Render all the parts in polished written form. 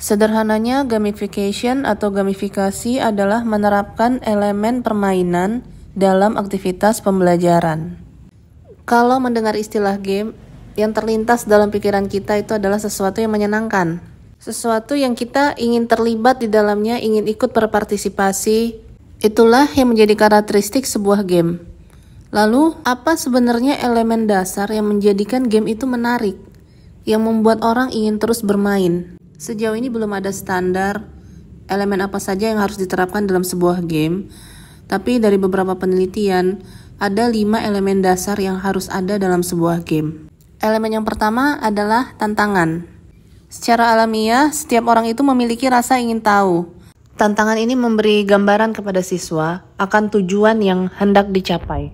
Sederhananya, gamification atau gamifikasi adalah menerapkan elemen permainan dalam aktivitas pembelajaran. Kalau mendengar istilah game, yang terlintas dalam pikiran kita itu adalah sesuatu yang menyenangkan. Sesuatu yang kita ingin terlibat di dalamnya, ingin ikut berpartisipasi. Itulah yang menjadi karakteristik sebuah game. Lalu, apa sebenarnya elemen dasar yang menjadikan game itu menarik, yang membuat orang ingin terus bermain? Sejauh ini belum ada standar elemen apa saja yang harus diterapkan dalam sebuah game, tapi dari beberapa penelitian, ada 5 elemen dasar yang harus ada dalam sebuah game. Elemen yang pertama adalah tantangan. Secara alamiah, setiap orang itu memiliki rasa ingin tahu. Tantangan ini memberi gambaran kepada siswa akan tujuan yang hendak dicapai.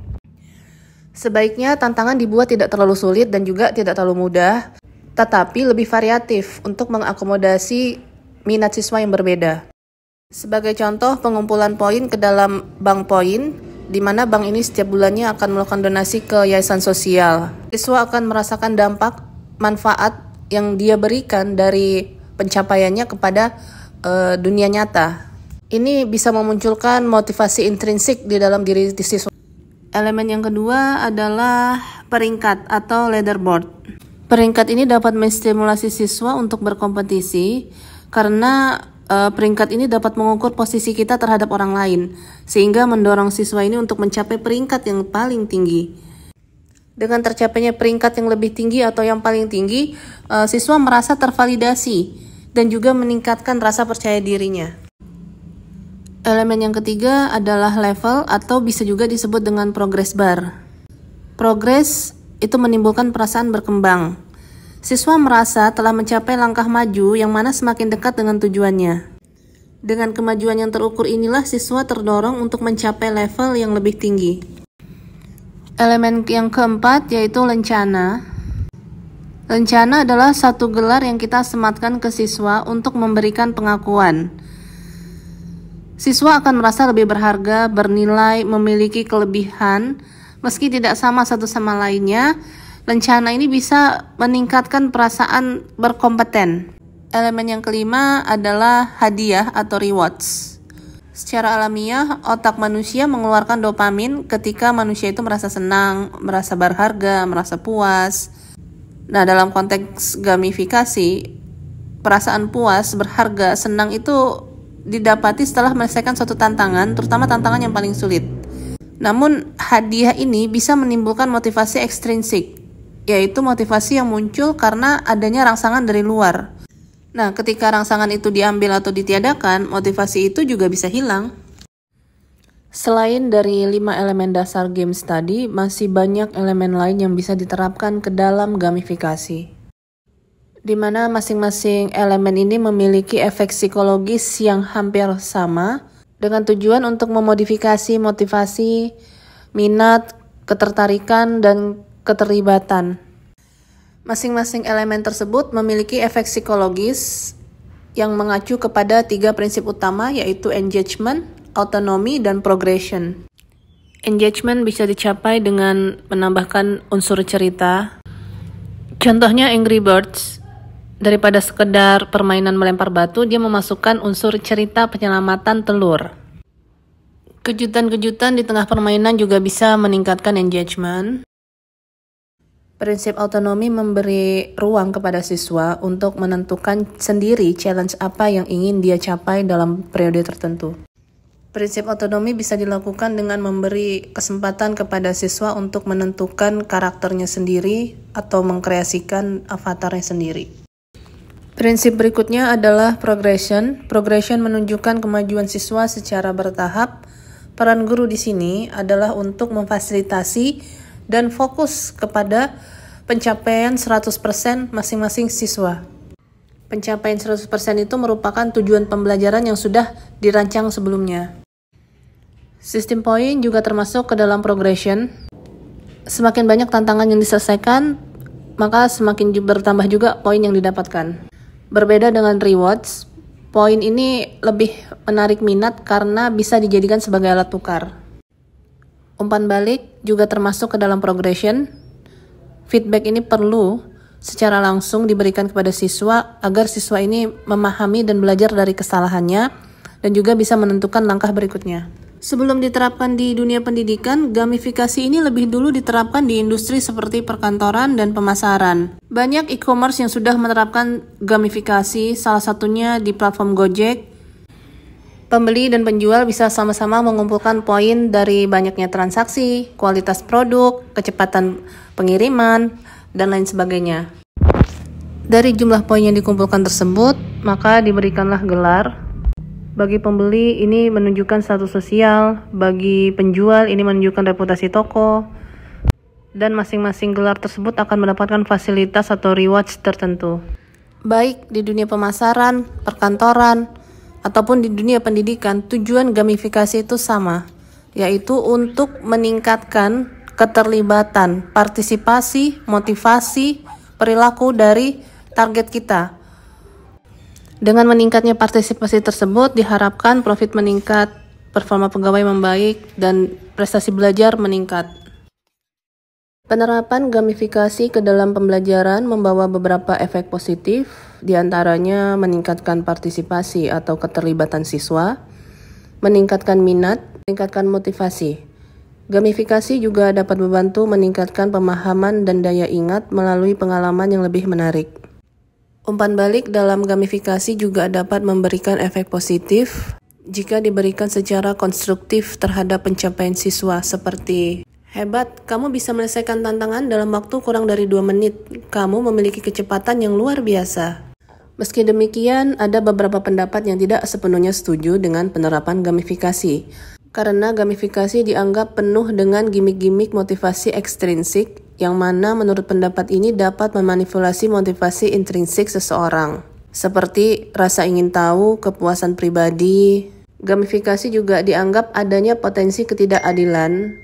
Sebaiknya tantangan dibuat tidak terlalu sulit dan juga tidak terlalu mudah, tetapi lebih variatif untuk mengakomodasi minat siswa yang berbeda. Sebagai contoh, pengumpulan poin ke dalam bank poin, di mana bank ini setiap bulannya akan melakukan donasi ke yayasan sosial. Siswa akan merasakan dampak, manfaat yang dia berikan dari pencapaiannya kepada dunia nyata. Ini bisa memunculkan motivasi intrinsik di dalam diri siswa. Elemen yang kedua adalah peringkat atau leaderboard. Peringkat ini dapat menstimulasi siswa untuk berkompetisi karena peringkat ini dapat mengukur posisi kita terhadap orang lain, sehingga mendorong siswa ini untuk mencapai peringkat yang paling tinggi. Dengan tercapainya peringkat yang lebih tinggi atau yang paling tinggi, siswa merasa tervalidasi dan juga meningkatkan rasa percaya dirinya. Elemen yang ketiga adalah level atau bisa juga disebut dengan progress bar. Progress itu menimbulkan perasaan berkembang. Siswa merasa telah mencapai langkah maju yang mana semakin dekat dengan tujuannya. Dengan kemajuan yang terukur inilah siswa terdorong untuk mencapai level yang lebih tinggi. Elemen yang keempat yaitu lencana. Lencana adalah satu gelar yang kita sematkan ke siswa untuk memberikan pengakuan. Siswa akan merasa lebih berharga, bernilai, memiliki kelebihan, meski tidak sama satu sama lainnya. Lencana ini bisa meningkatkan perasaan berkompeten. Elemen yang kelima adalah hadiah atau rewards. Secara alamiah, otak manusia mengeluarkan dopamin ketika manusia itu merasa senang, merasa berharga, merasa puas. Nah, dalam konteks gamifikasi, perasaan puas, berharga, senang itu didapati setelah menyelesaikan suatu tantangan, terutama tantangan yang paling sulit. Namun, hadiah ini bisa menimbulkan motivasi ekstrinsik, yaitu motivasi yang muncul karena adanya rangsangan dari luar. Nah, ketika rangsangan itu diambil atau ditiadakan, motivasi itu juga bisa hilang. Selain dari 5 elemen dasar game tadi, masih banyak elemen lain yang bisa diterapkan ke dalam gamifikasi, di mana masing-masing elemen ini memiliki efek psikologis yang hampir sama, dengan tujuan untuk memodifikasi motivasi, minat, ketertarikan, dan keterlibatan. Masing-masing elemen tersebut memiliki efek psikologis yang mengacu kepada 3 prinsip utama, yaitu engagement, autonomy, dan progression. Engagement bisa dicapai dengan menambahkan unsur cerita. Contohnya Angry Birds. Daripada sekedar permainan melempar batu, dia memasukkan unsur cerita penyelamatan telur. Kejutan-kejutan di tengah permainan juga bisa meningkatkan engagement. Prinsip autonomi memberi ruang kepada siswa untuk menentukan sendiri challenge apa yang ingin dia capai dalam periode tertentu. Prinsip autonomi bisa dilakukan dengan memberi kesempatan kepada siswa untuk menentukan karakternya sendiri atau mengkreasikan avatarnya sendiri. Prinsip berikutnya adalah progression. Progression menunjukkan kemajuan siswa secara bertahap. Peran guru di sini adalah untuk memfasilitasi dan fokus kepada pencapaian 100% masing-masing siswa. Pencapaian 100% itu merupakan tujuan pembelajaran yang sudah dirancang sebelumnya. Sistem poin juga termasuk ke dalam progression. Semakin banyak tantangan yang diselesaikan, maka semakin bertambah juga poin yang didapatkan. Berbeda dengan rewards, poin ini lebih menarik minat karena bisa dijadikan sebagai alat tukar. Umpan balik juga termasuk ke dalam progression. Feedback ini perlu secara langsung diberikan kepada siswa agar siswa ini memahami dan belajar dari kesalahannya dan juga bisa menentukan langkah berikutnya. Sebelum diterapkan di dunia pendidikan, gamifikasi ini lebih dulu diterapkan di industri seperti perkantoran dan pemasaran. Banyak e-commerce yang sudah menerapkan gamifikasi, salah satunya di platform Gojek. Pembeli dan penjual bisa sama-sama mengumpulkan poin dari banyaknya transaksi, kualitas produk, kecepatan pengiriman, dan lain sebagainya. Dari jumlah poin yang dikumpulkan tersebut, maka diberikanlah gelar. Bagi pembeli ini menunjukkan status sosial, bagi penjual ini menunjukkan reputasi toko, dan masing-masing gelar tersebut akan mendapatkan fasilitas atau rewards tertentu. Baik di dunia pemasaran, perkantoran, ataupun di dunia pendidikan, tujuan gamifikasi itu sama, yaitu untuk meningkatkan keterlibatan, partisipasi, motivasi, perilaku dari target kita. Dengan meningkatnya partisipasi tersebut, diharapkan profit meningkat, performa pegawai membaik, dan prestasi belajar meningkat. Penerapan gamifikasi ke dalam pembelajaran membawa beberapa efek positif, diantaranya meningkatkan partisipasi atau keterlibatan siswa, meningkatkan minat, meningkatkan motivasi. Gamifikasi juga dapat membantu meningkatkan pemahaman dan daya ingat melalui pengalaman yang lebih menarik. Umpan balik dalam gamifikasi juga dapat memberikan efek positif jika diberikan secara konstruktif terhadap pencapaian siswa seperti hebat, kamu bisa menyelesaikan tantangan dalam waktu kurang dari 2 menit. Kamu memiliki kecepatan yang luar biasa. Meski demikian, ada beberapa pendapat yang tidak sepenuhnya setuju dengan penerapan gamifikasi. Karena gamifikasi dianggap penuh dengan gimmick-gimmick motivasi ekstrinsik, yang mana menurut pendapat ini dapat memanipulasi motivasi intrinsik seseorang. Seperti rasa ingin tahu, kepuasan pribadi. Gamifikasi juga dianggap adanya potensi ketidakadilan.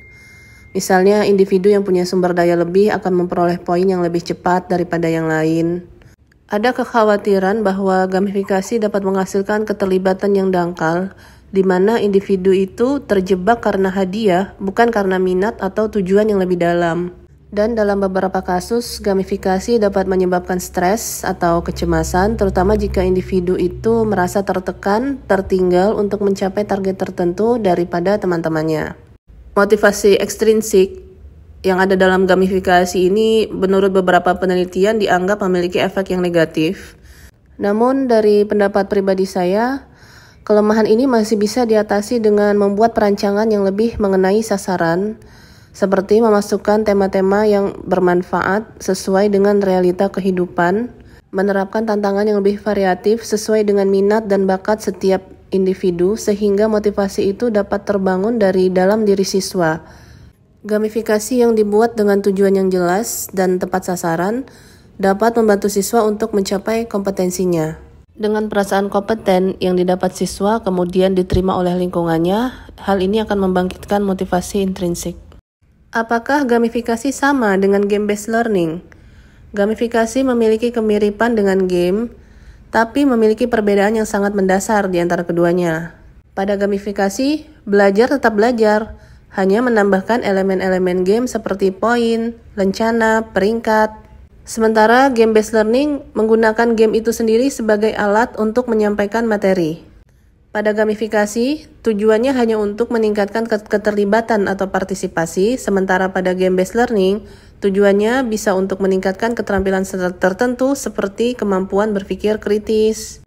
Misalnya, individu yang punya sumber daya lebih akan memperoleh poin yang lebih cepat daripada yang lain. Ada kekhawatiran bahwa gamifikasi dapat menghasilkan keterlibatan yang dangkal, di mana individu itu terjebak karena hadiah, bukan karena minat atau tujuan yang lebih dalam. Dan dalam beberapa kasus, gamifikasi dapat menyebabkan stres atau kecemasan, terutama jika individu itu merasa tertekan, tertinggal untuk mencapai target tertentu daripada teman-temannya. Motivasi ekstrinsik yang ada dalam gamifikasi ini menurut beberapa penelitian dianggap memiliki efek yang negatif. Namun dari pendapat pribadi saya, kelemahan ini masih bisa diatasi dengan membuat perancangan yang lebih mengenai sasaran, seperti memasukkan tema-tema yang bermanfaat sesuai dengan realita kehidupan, menerapkan tantangan yang lebih variatif sesuai dengan minat dan bakat setiap individu sehingga motivasi itu dapat terbangun dari dalam diri siswa. Gamifikasi yang dibuat dengan tujuan yang jelas dan tepat sasaran dapat membantu siswa untuk mencapai kompetensinya. Dengan perasaan kompeten yang didapat siswa kemudian diterima oleh lingkungannya, hal ini akan membangkitkan motivasi intrinsik. Apakah gamifikasi sama dengan game-based learning? Gamifikasi memiliki kemiripan dengan game, tapi memiliki perbedaan yang sangat mendasar di antara keduanya. Pada gamifikasi, belajar tetap belajar, hanya menambahkan elemen-elemen game seperti poin, lencana, peringkat. Sementara game-based learning menggunakan game itu sendiri sebagai alat untuk menyampaikan materi. Pada gamifikasi, tujuannya hanya untuk meningkatkan keterlibatan atau partisipasi, sementara pada game-based learning, tujuannya bisa untuk meningkatkan keterampilan tertentu seperti kemampuan berpikir kritis.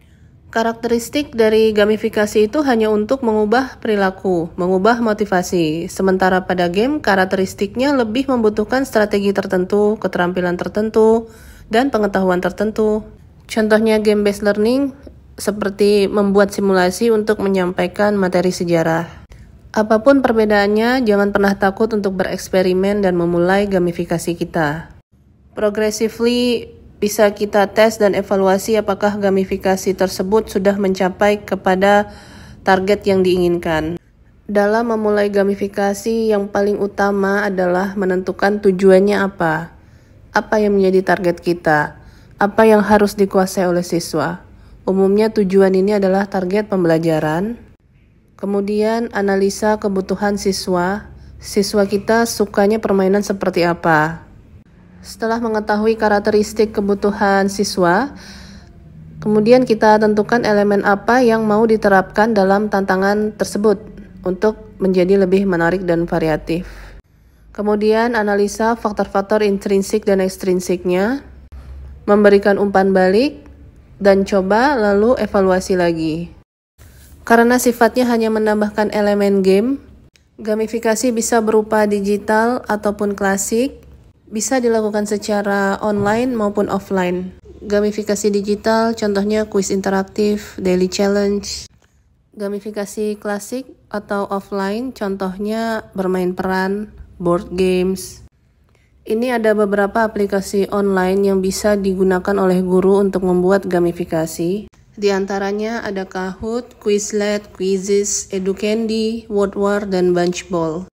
Karakteristik dari gamifikasi itu hanya untuk mengubah perilaku, mengubah motivasi, sementara pada game karakteristiknya lebih membutuhkan strategi tertentu, keterampilan tertentu, dan pengetahuan tertentu. Contohnya game-based learning seperti membuat simulasi untuk menyampaikan materi sejarah. Apapun perbedaannya, jangan pernah takut untuk bereksperimen dan memulai gamifikasi kita. Progressively bisa kita tes dan evaluasi apakah gamifikasi tersebut sudah mencapai kepada target yang diinginkan. Dalam memulai gamifikasi, yang paling utama adalah menentukan tujuannya apa. Apa yang menjadi target kita? Apa yang harus dikuasai oleh siswa? Umumnya tujuan ini adalah target pembelajaran. Kemudian analisa kebutuhan siswa. Siswa kita sukanya permainan seperti apa? Setelah mengetahui karakteristik kebutuhan siswa, kemudian kita tentukan elemen apa yang mau diterapkan dalam tantangan tersebut untuk menjadi lebih menarik dan variatif. Kemudian analisa faktor-faktor intrinsik dan ekstrinsiknya, memberikan umpan balik, dan coba lalu evaluasi lagi. Karena sifatnya hanya menambahkan elemen game, gamifikasi bisa berupa digital ataupun klasik, bisa dilakukan secara online maupun offline. Gamifikasi digital contohnya kuis interaktif, daily challenge. Gamifikasi klasik atau offline contohnya bermain peran, board games. Ini ada beberapa aplikasi online yang bisa digunakan oleh guru untuk membuat gamifikasi. Di antaranya ada Kahoot, Quizlet, Quizzes, Educandy, Wordwar, dan Bunchball.